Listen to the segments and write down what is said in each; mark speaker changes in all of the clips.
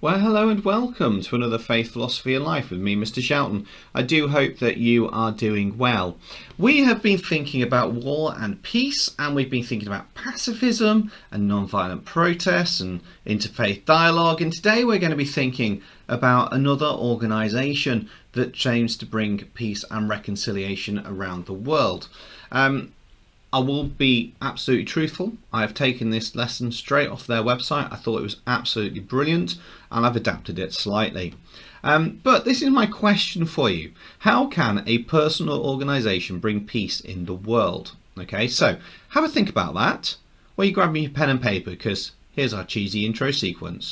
Speaker 1: Well, hello and welcome to another Faith, Philosophy and Life with me, Mr. Shelton. I do hope that you are doing well. We have been thinking about war and peace, and we've been thinking about pacifism and non-violent protests and interfaith dialogue, and today we're going to be thinking about another organisation that aims to bring peace and reconciliation around the world. I will be absolutely truthful. I have taken this lesson straight off their website. I thought it was absolutely brilliant and I've adapted it slightly. But this is my question for you. How can a personal organisation bring peace in the world? Okay, so have a think about that. Well, you grab me your pen and paper because here's our cheesy intro sequence.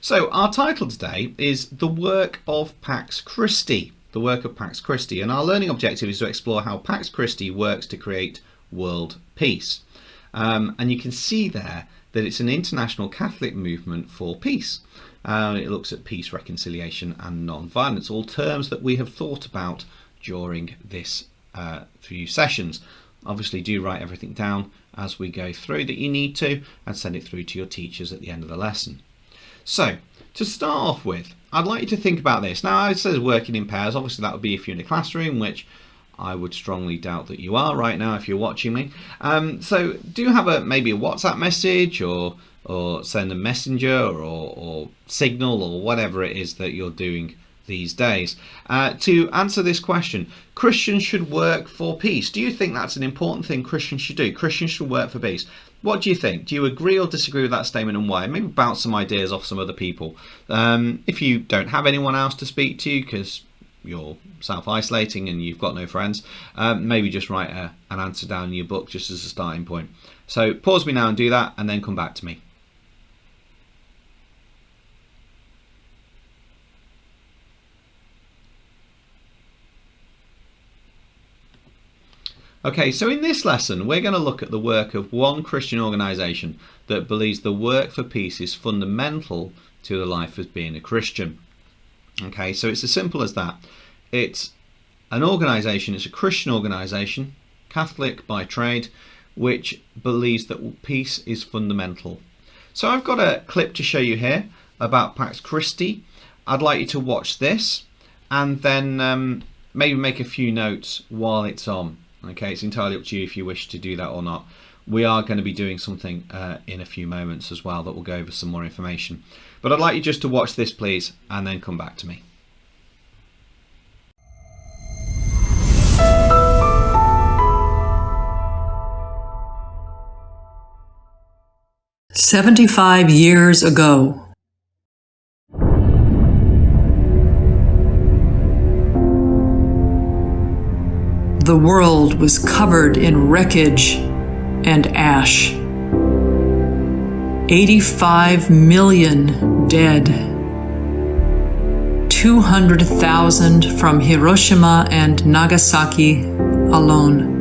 Speaker 1: So our title today is The Work of Pax Christi, the work of Pax Christi, and our learning objective is to explore how Pax Christi works to create world peace. And you can see there that it's an international Catholic movement for peace. It looks at peace, reconciliation and non-violence, all terms that we have thought about during this few sessions. Obviously do write everything down as we go through that you need to and send it through to your teachers at the end of the lesson. So, to start off with, I'd like you to think about this. Now, it says working in pairs. Obviously, that would be if you're in a classroom, which I would strongly doubt that you are right now if you're watching me. So, do have maybe a WhatsApp message or send a messenger or signal or whatever it is that you're doing these days. To answer this question, Christians should work for peace. Do you think that's an important thing Christians should do? Christians should work for peace. What do you think? Do you agree or disagree with that statement and why? Maybe bounce some ideas off some other people. If you don't have anyone else to speak to because you're self-isolating and you've got no friends, maybe just write an answer down in your book just as a starting point. So pause me now and do that and then come back to me. Okay, so in this lesson, we're going to look at the work of one Christian organisation that believes the work for peace is fundamental to the life of being a Christian. Okay, so it's as simple as that. It's an organisation, it's a Christian organisation, Catholic by trade, which believes that peace is fundamental. So I've got a clip to show you here about Pax Christi. I'd like you to watch this and then maybe make a few notes while it's on. Okay, it's entirely up to you if you wish to do that or not. We are going to be doing something in a few moments as well that will go over some more information. But I'd like you just to watch this, please, and then come back to me.
Speaker 2: "75 years ago, the world was covered in wreckage and ash. 85 million dead. 200,000 from Hiroshima and Nagasaki alone.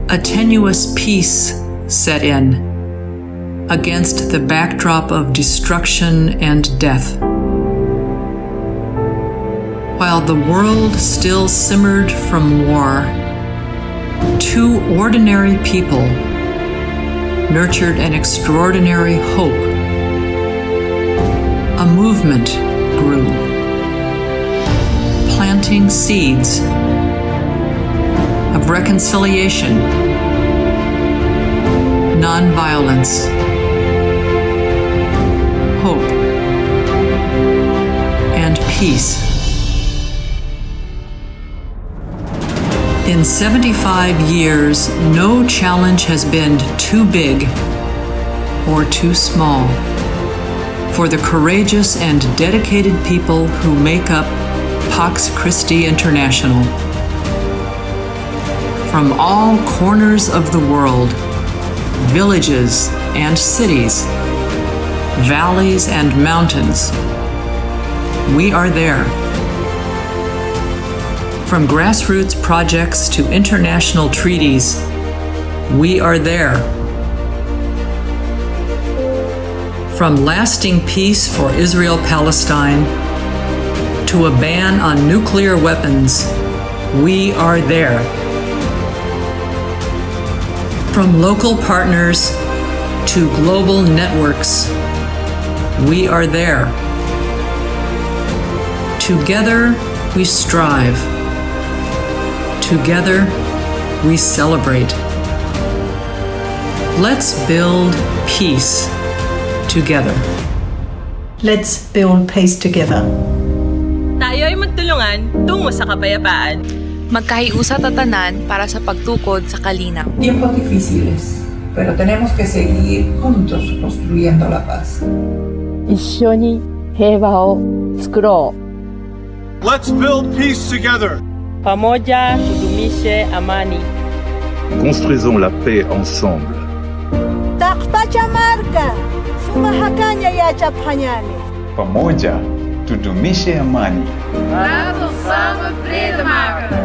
Speaker 2: A tenuous peace set in against the backdrop of destruction and death. While the world still simmered from war, two ordinary people nurtured an extraordinary hope. A movement grew, planting seeds of reconciliation, nonviolence, hope, and peace. In 75 years, no challenge has been too big or too small for the courageous and dedicated people who make up Pax Christi International. From all corners of the world, villages and cities, valleys and mountains, we are there. From grassroots projects to international treaties, we are there. From lasting peace for Israel-Palestine to a ban on nuclear weapons, we are there. From local partners to global networks, we are there. Together, we strive. Together, we celebrate. Let's build peace together.
Speaker 3: Let's build peace together.
Speaker 4: Tayo ay magtulungan tungo sa kapayapaan.
Speaker 5: Magkahiusa tatanan para sa pagtukod sa kalinaw.
Speaker 6: Tiempos difíciles, pero tenemos que seguir juntos construyendo la paz.
Speaker 7: 一緒に平和を作ろう。
Speaker 8: Let's build peace together.
Speaker 4: Pamoja tudumishe amani.
Speaker 9: Construisons la paix ensemble.
Speaker 10: Pamoja tudumishe amani.
Speaker 11: Laat ons samen vrede maken.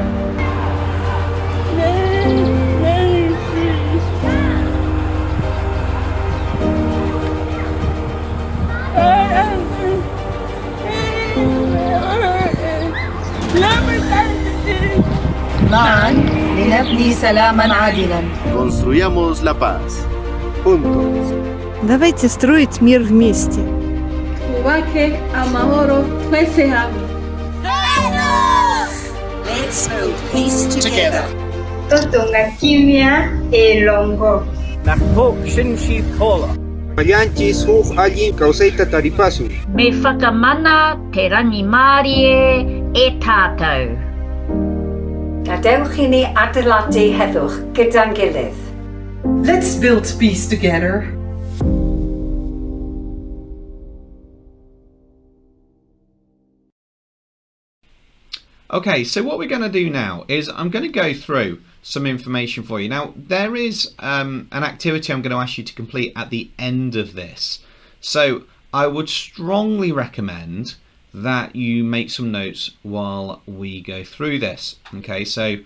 Speaker 12: معا لنبني سلاما عادلا.
Speaker 13: Construyamos la paz. Juntos.
Speaker 14: Давайте строить мир вместе.
Speaker 15: Wake amahoro twesehame.
Speaker 16: Let's build peace together.
Speaker 17: Totunga kimya elongo.
Speaker 18: Nakpo shinshi kola.
Speaker 19: Alianchis huf allin causeita taripasu.
Speaker 20: Me whakamana te rangimarie e tātou.
Speaker 21: Gadewch i ni adeiladu heddwch gyda'n gilydd.
Speaker 6: Let's build peace together.
Speaker 1: Okay, so what we're going to do now is I'm going to go through some information for you. Now, there is an activity I'm going to ask you to complete at the end of this. So I would strongly recommend that you make some notes while we go through this. Okay, so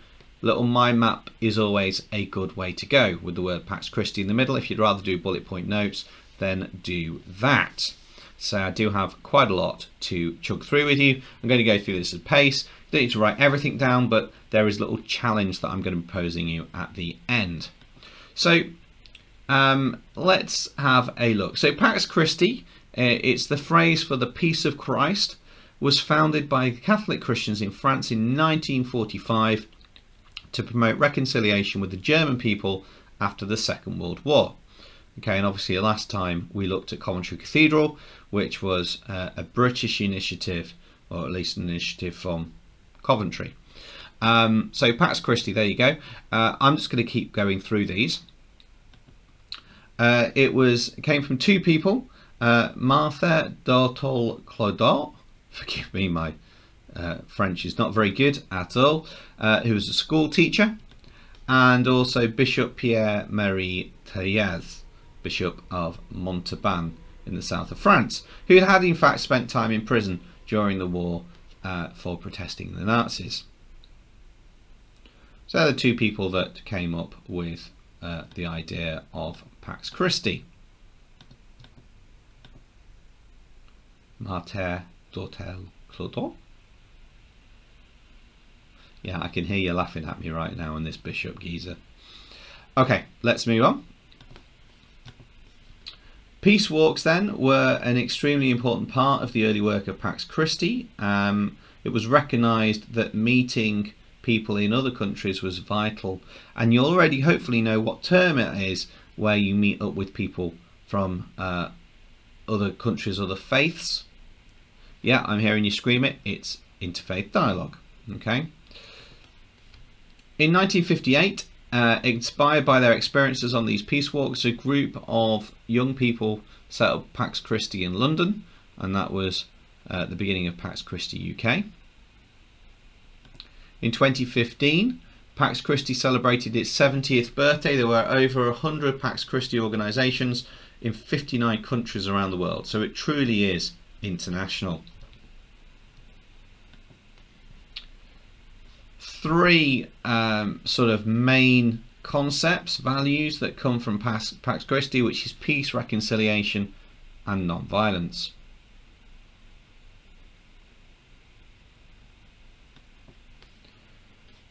Speaker 1: little mind map is always a good way to go with the word Pax Christi in the middle. If you'd rather do bullet point notes, then do that. So I do have quite a lot to chug through with you. I'm going to go through this at pace. You don't need to write everything down, but there is a little challenge that I'm going to be proposing you at the end. So let's have a look. So Pax Christi, it's the phrase for the peace of Christ, was founded by Catholic Christians in France in 1945 to promote reconciliation with the German people after the Second World War. Okay, and obviously the last time we looked at Coventry Cathedral, which was a British initiative, or at least an initiative from Coventry. So Pax Christi, there you go. I'm just going to keep going through these. It came from two people, Martha d'Ortol Clodot, forgive me, my French is not very good at all, who was a school teacher, and also Bishop Pierre-Marie Théaz, Bishop of Montauban in the south of France, who had in fact spent time in prison during the war for protesting the Nazis. So they're the two people that came up with the idea of Pax Christi. Martha d'Ortol Clodot. Yeah, I can hear you laughing at me right now on this Bishop geezer. Okay, let's move on. Peace walks then were an extremely important part of the early work of Pax Christi. It was recognised that meeting people in other countries was vital. And you already hopefully know what term it is where you meet up with people from other countries, other faiths. Yeah, I'm hearing you scream it. It's interfaith dialogue. Okay. In 1958, inspired by their experiences on these peace walks, a group of young people set up Pax Christi in London, and that was the beginning of Pax Christi UK. In 2015, Pax Christi celebrated its 70th birthday. There were over 100 Pax Christi organisations in 59 countries around the world, so it truly is international. 3 sort of main concepts, values that come from Pax Christi, which is peace, reconciliation and non-violence.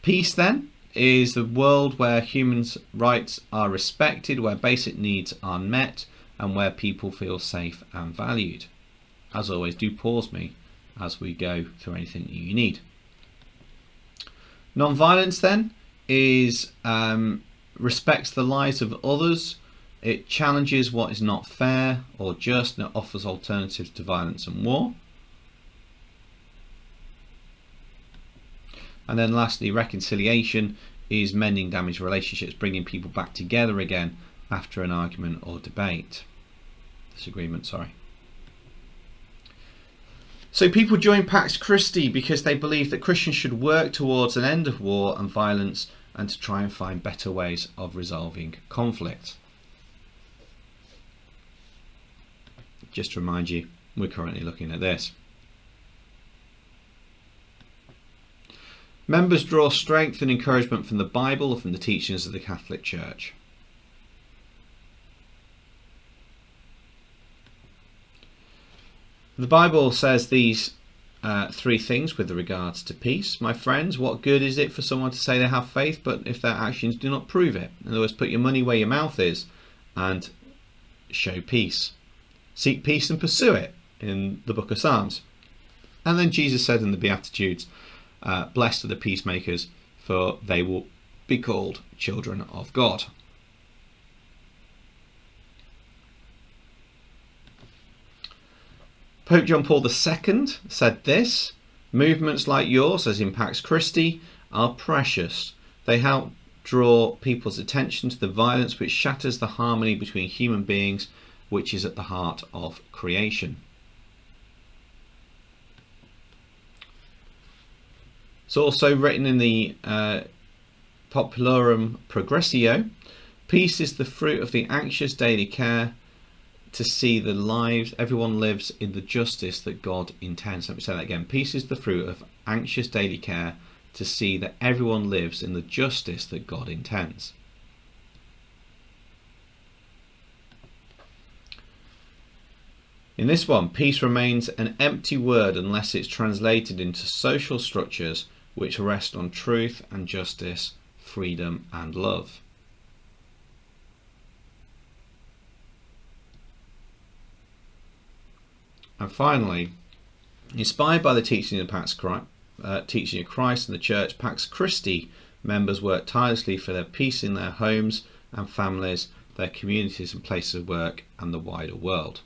Speaker 1: Peace then is the world where humans' rights are respected, where basic needs are met and where people feel safe and valued. As always, do pause me as we go through anything that you need. Non-violence then is respects the lives of others. It challenges what is not fair or just, and it offers alternatives to violence and war. And then lastly, reconciliation is mending damaged relationships, bringing people back together again after an argument or disagreement, sorry. So people join Pax Christi because they believe that Christians should work towards an end of war and violence and to try and find better ways of resolving conflict. Just to remind you, we're currently looking at this. Members draw strength and encouragement from the Bible or from the teachings of the Catholic Church. The Bible says these 3 things with regards to peace. My friends, what good is it for someone to say they have faith, but if their actions do not prove it? In other words, put your money where your mouth is and show peace. Seek peace and pursue it in the book of Psalms. And then Jesus said in the Beatitudes, blessed are the peacemakers, for they will be called children of God. Pope John Paul II said this: movements like yours, as in Pax Christi, are precious. They help draw people's attention to the violence which shatters the harmony between human beings, which is at the heart of creation. It's also written in the Popularum Progressio, peace is the fruit of the anxious daily care to see the lives everyone lives in the justice that God intends. Let me say that again. Peace is the fruit of anxious daily care to see that everyone lives in the justice that God intends. In this one, peace remains an empty word unless it's translated into social structures which rest on truth and justice, freedom and love. And finally, inspired by the teaching of teaching of Christ and the Church, Pax Christi members work tirelessly for their peace in their homes and families, their communities and places of work, and the wider world.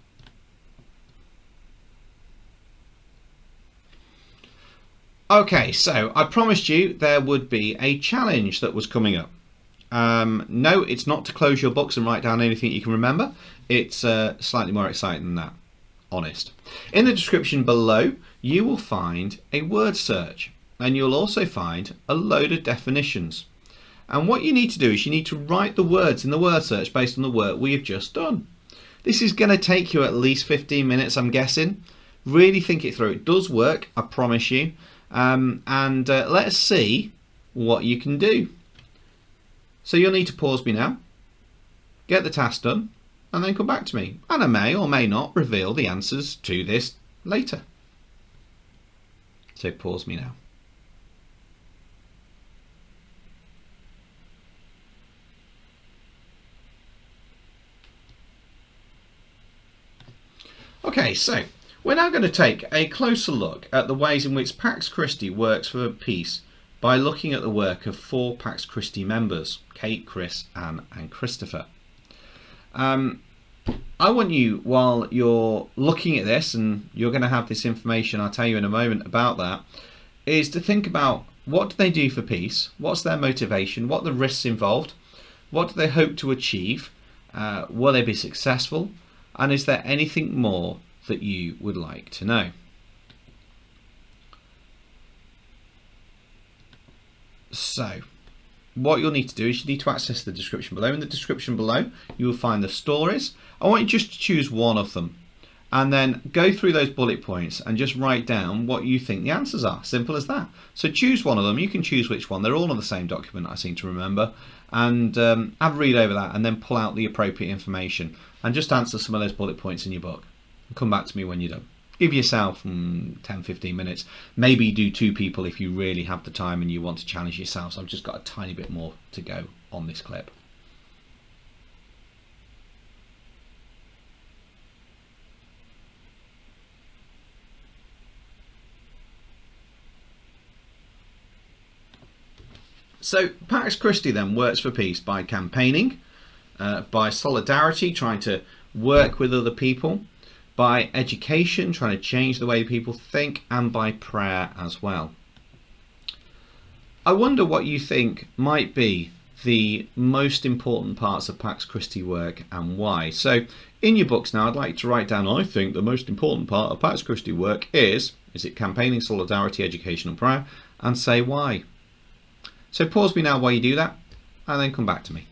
Speaker 1: Okay, so I promised you there would be a challenge that was coming up. No, it's not to close your books and write down anything you can remember. It's slightly more exciting than that. Honest. In the description below, you will find a word search, and you'll also find a load of definitions. And what you need to do is you need to write the words in the word search based on the work we have just done. This is going to take you at least 15 minutes, I'm guessing. Really think it through. It does work, I promise you. Let's see what you can do. So you'll need to pause me now, get the task done, and then come back to me. And I may or may not reveal the answers to this later. So pause me now. Okay, so we're now going to take a closer look at the ways in which Pax Christi works for peace by looking at the work of 4 Pax Christi members, Kate, Chris, Anne and Christopher. I want you, while you're looking at this, and you're going to have this information, I'll tell you in a moment about that, is to think about what do they do for peace, what's their motivation, what are the risks involved, what do they hope to achieve, will they be successful, and is there anything more that you would like to know? So, what you'll need to do is you need to access the description below. In the description below, you will find the stories. I want you just to choose one of them and then go through those bullet points and just write down what you think the answers are. Simple as that. So choose one of them. You can choose which one. They're all on the same document, I seem to remember. And have a read over that and then pull out the appropriate information and just answer some of those bullet points in your book. And come back to me when you're done. Give yourself 10-15 minutes. Maybe do 2 people if you really have the time and you want to challenge yourself. So I've just got a tiny bit more to go on this clip. So Pax Christi then works for peace by campaigning, by solidarity, trying to work with other people, by education, trying to change the way people think, and by prayer as well. I wonder what you think might be the most important parts of Pax Christi work and why. So in your books now, I'd like to write down, I think the most important part of Pax Christi work is it campaigning, solidarity, education and prayer, and say why. So pause me now while you do that, and then come back to me.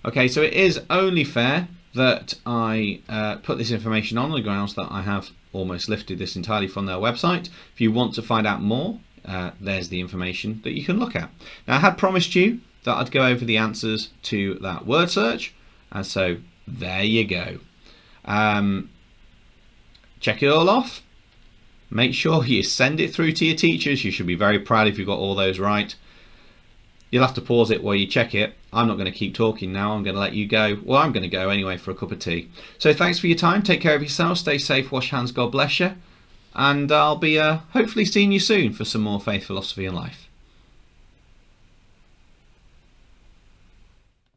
Speaker 1: Okay, so it is only fair that I put this information on the grounds that I have almost lifted this entirely from their website. If you want to find out more, there's the information that you can look at. Now, I had promised you that I'd go over the answers to that word search, and so there you go. Check it all off. Make sure you send it through to your teachers. You should be very proud if you've got all those right. You'll have to pause it while you check it. I'm not going to keep talking now. I'm going to let you go. Well, I'm going to go anyway for a cup of tea. So thanks for your time. Take care of yourself. Stay safe. Wash hands. God bless you. And I'll be hopefully seeing you soon for some more faith, philosophy and life.